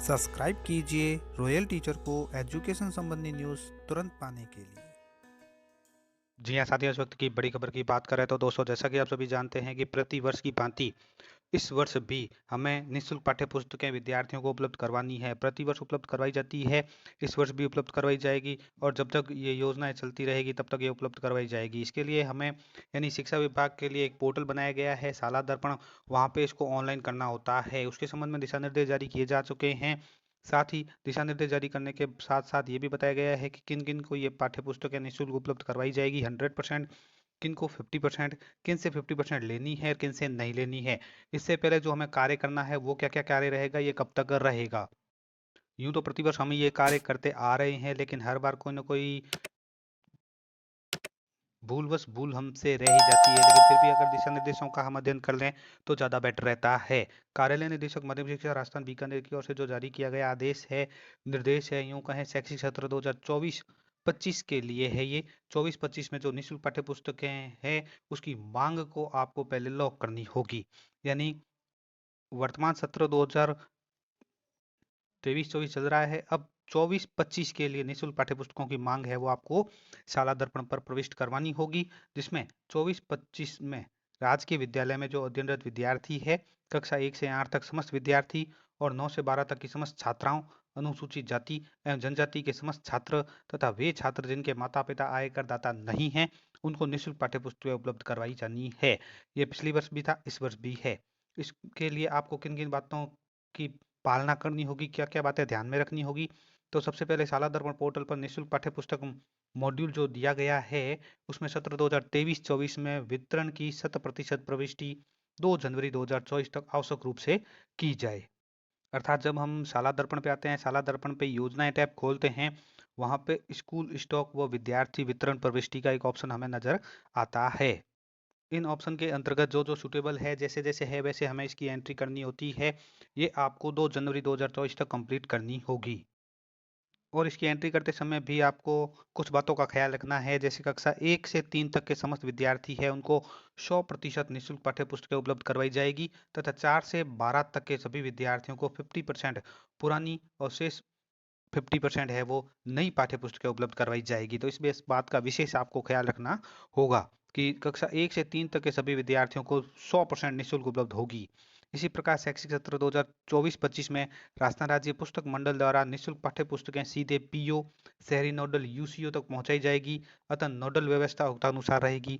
Subscribe कीजिए royal teacher को education संबंधी न्यूज़ तुरंत पाने के लिए। जी हाँ साथियों, इस वक्त की बड़ी खबर की बात करें तो दोस्तों, जैसा कि आप सभी जानते हैं कि प्रति वर्ष की भांति इस वर्ष भी हमें निःशुल्क पाठ्य पुस्तकें विद्यार्थियों को उपलब्ध करवानी है। प्रति वर्ष उपलब्ध करवाई जाती है, इस वर्ष भी उपलब्ध करवाई जाएगी और जब तक ये योजनाएं चलती रहेगी तब तक ये उपलब्ध करवाई जाएगी। इसके लिए हमें यानी शिक्षा विभाग के लिए एक पोर्टल बनाया गया है शाला दर्पण, वहाँ पे इसको ऑनलाइन करना होता है। उसके संबंध में दिशा निर्देश जारी किए जा चुके हैं। साथ ही दिशा निर्देश जारी करने के साथ साथ ये भी बताया गया है कि किन किन को ये पाठ्य पुस्तकें निःशुल्क उपलब्ध करवाई जाएगी 100%, किन को 50%, किन से 50% लेनी है और किन से नहीं लेनी है। इससे पहले जो हमें कार्य करना है वो क्या क्या कार्य रहेगा, ये कब तक रहेगा। यूं तो प्रतिवर्ष हम ये कार्य करते आ रहे हैं, लेकिन हर बार कोई ना कोई भूल हमसे रह ही जाती है। लेकिन फिर भी अगर दिशा निर्देशों का हम अध्ययन कर लें तो ज़्यादा बेटर रहता है। कार्यालय निदेशक मध्य शिक्षा राजस्थान बीकानेर की ओर से जो जारी किया गया आदेश है, निर्देश है, यूं कहें शैक्षिक सत्र 2024-25 के लिए है। ये 24-25 में जो निःशुल्क पाठ्य पुस्तकें हैं उसकी मांग को आपको पहले लॉक करनी होगी। यानी वर्तमान सत्र 2023-24 चल रहा है, अब 24-25 के लिए निःशुल्क पाठ्य पुस्तकों की मांग है वो आपको शाला दर्पण पर प्रविष्ट करवानी होगी, जिसमें 24-25 में राजकीय विद्यालय में जो अध्ययनरत विद्यार्थी है, कक्षा 1 से 8 तक समस्त विद्यार्थी और 9 से 12 तक की समस्त छात्राओं, अनुसूचित जाति एवं जनजाति के समस्त छात्र तथा वे छात्र जिनके माता पिता आयकर दाता नहीं हैं, उनको निःशुल्क पाठ्य पुस्तकें उपलब्ध करवाई जानी है। ये पिछली वर्ष भी था, इस वर्ष भी है। इसके लिए आपको किन किन बातों की पालना करनी होगी, क्या क्या बातें ध्यान में रखनी होगी। तो सबसे पहले शाला दर्पण पोर्टल पर निःशुल्क पाठ्य पुस्तक मॉड्यूल जो दिया गया है उसमें सत्र 2023-24 में वितरण की 100% प्रविष्टि 2 जनवरी 2024 तक आवश्यक रूप से की जाए। अर्थात जब हम शाला दर्पण पे आते हैं, शाला दर्पण पे योजनाएं टैब खोलते हैं, वहां पे स्कूल स्टॉक व विद्यार्थी वितरण प्रविष्टि का एक ऑप्शन हमें नजर आता है। इन ऑप्शन के अंतर्गत जो जो सूटेबल है, जैसे जैसे है वैसे हमें इसकी एंट्री करनी होती है। ये आपको 2 जनवरी 2024 तक कंप्लीट करनी होगी। और इसकी एंट्री करते समय भी आपको कुछ बातों का ख्याल रखना है, जैसे कक्षा 1 से 3 तक के समस्त विद्यार्थी है उनको 100% निःशुल्क पाठ्य पुस्तकें उपलब्ध करवाई जाएगी तथा 4 से 12 तक के सभी विद्यार्थियों को 50% पुरानी और शेष 50% है वो नई पाठ्य पुस्तकें उपलब्ध करवाई जाएगी। तो इस बात का विशेष आपको ख्याल रखना होगा कि कक्षा 1 से 3 तक के सभी विद्यार्थियों को 100% निःशुल्क उपलब्ध होगी। इसी प्रकार शैक्षिक सत्र 2024-25 में राजस्थान राज्य पुस्तक मंडल द्वारा निःशुल्क पाठ्य पुस्तकें सीधे पीओ, शहरी नोडल यूसीओ तक पहुंचाई जाएगी। अतः नोडल व्यवस्था उक्तानुसार रहेगी।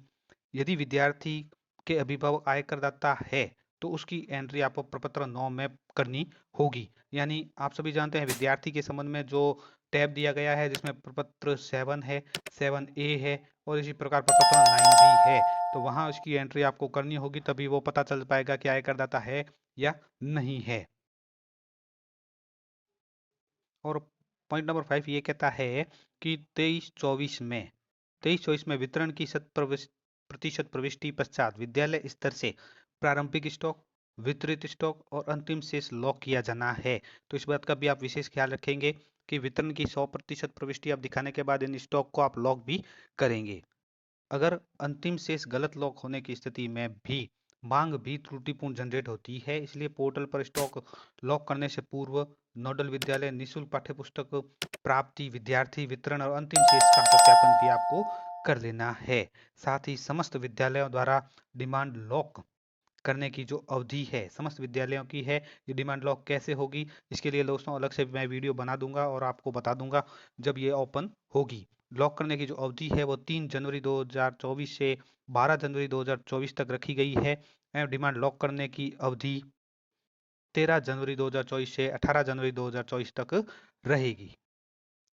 यदि विद्यार्थी के अभिभावक आयकरदाता है तो उसकी एंट्री आपको प्रपत्र 9 में करनी होगी। यानी आप सभी जानते हैं विद्यार्थी के संबंध में जो टैब दिया गया है, जिसमें प्रपत्र 7 है, 7A है और इसी प्रकार प्रपत्र 9 भी है, तो वहां उसकी एंट्री आपको करनी होगी, तभी वो पता चल पाएगा कि आयकरदाता है या नहीं है। और पॉइंट नंबर 5 ये कहता है कि 23-24 में वितरण की 100% प्रविष्टि पश्चात विद्यालय स्तर से प्रारंभिक स्टॉक, वितरित स्टॉक और अंतिम शेष लॉक किया जाना है। तो इस बात का भी आप विशेष ख्याल रखेंगे कि वितरण की 100% प्रविष्टि आप दिखाने के बाद इन स्टॉक को आप लॉक भी करेंगे। अगर अंतिम शेष गलत लॉक होने की स्थिति में भी मांग भी त्रुटिपूर्ण जनरेट होती है, इसलिए पोर्टल पर स्टॉक लॉक करने से पूर्व नोडल विद्यालय निःशुल्क पाठ्य पुस्तक प्राप्ति, विद्यार्थी वितरण और अंतिम शेष का सत्यापन भी आपको कर लेना है। साथ ही समस्त विद्यालयों द्वारा डिमांड लॉक करने की जो अवधि है समस्त विद्यालयों की है, ये डिमांड लॉक कैसे होगी इसके लिए दोस्तों अलग से मैं वीडियो बना दूंगा और आपको बता दूंगा जब ये ओपन होगी। लॉक करने की जो अवधि है वो 3 जनवरी 2024 से 12 जनवरी 2024 तक रखी गई है एवं डिमांड लॉक करने की अवधि 13 जनवरी 2024 से 18 जनवरी 2024 तक रहेगी।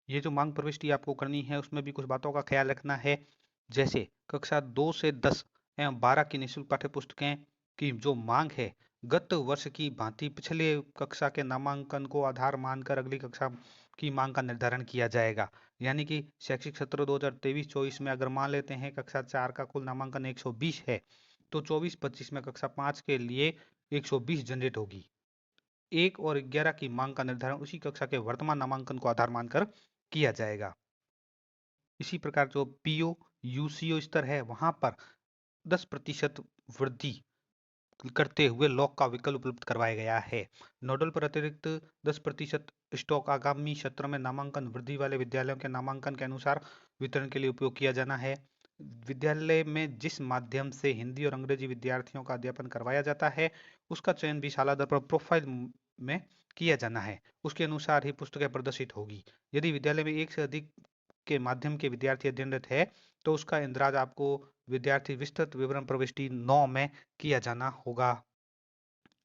ये जो मांग प्रविष्टि आपको करनी है उसमें भी कुछ बातों का ख्याल रखना है, जैसे कक्षा 2 से 10 एवं 12 की निःशुल्क पाठ्य पुस्तकें की जो मांग है गत वर्ष की भांति पिछले कक्षा के नामांकन को आधार मानकर अगली कक्षा की मांग का निर्धारण किया जाएगा। यानी कि शैक्षिक सत्र 2023-24 में अगर मान लेते हैं कक्षा 4 का कुल नामांकन 120 है, तो 24-25 में कक्षा 5 के लिए 120 जनरेट होगी। 1 और 11 की मांग का निर्धारण उसी कक्षा के वर्तमान नामांकन को आधार मानकर किया जाएगा। इसी प्रकार जो पीओ यूसीओ स्तर है वहां पर 10% वृद्धि करते हुए लॉक का विकल्प उपलब्ध करवाया गया है। नोडल पर अतिरिक्त 10% स्टॉक आगामी सत्र में नामांकन वृद्धि वाले विद्यालयों के नामांकन के अनुसार वितरण के लिए उपयोग किया जाना है। विद्यालय में जिस माध्यम से हिंदी और अंग्रेजी विद्यार्थियों का अध्यापन करवाया जाता है, उसका चयन भी शाला दर पर प्रोफाइल में किया जाना है। उसके अनुसार ही पुस्तकें प्रदर्शित होगी। यदि विद्यालय में एक से अधिक के माध्यम के विद्यार्थी अध्ययनरत है, तो उसका इंदिराज आपको विद्यार्थी विस्तृत विवरण प्रविष्टि 9 में किया जाना होगा।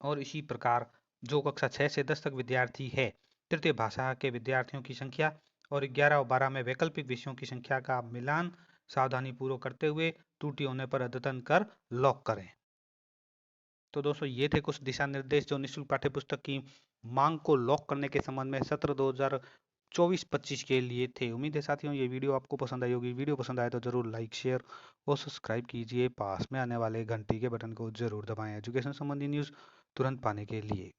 और इसी प्रकार जो कक्षा 6 से 10 तक विद्यार्थी है, तृतीय भाषा के विद्यार्थियों की संख्या और 11 और 12 में वैकल्पिक विषयों की संख्या का मिलान सावधानी पूर्वक करते हुए त्रुटि होने पर अद्यतन कर लॉक करें। तो दोस्तों ये थे कुछ दिशा निर्देश जो निःशुल्क पाठ्य पुस्तक की मांग को लॉक करने के संबंध में सत्र 2024-25 के लिए थे। उम्मीद है साथियों ये वीडियो आपको पसंद आई होगी। वीडियो पसंद आए तो जरूर लाइक शेयर और सब्सक्राइब कीजिए। पास में आने वाले घंटी के बटन को जरूर दबाएं एजुकेशन संबंधी न्यूज़ तुरंत पाने के लिए।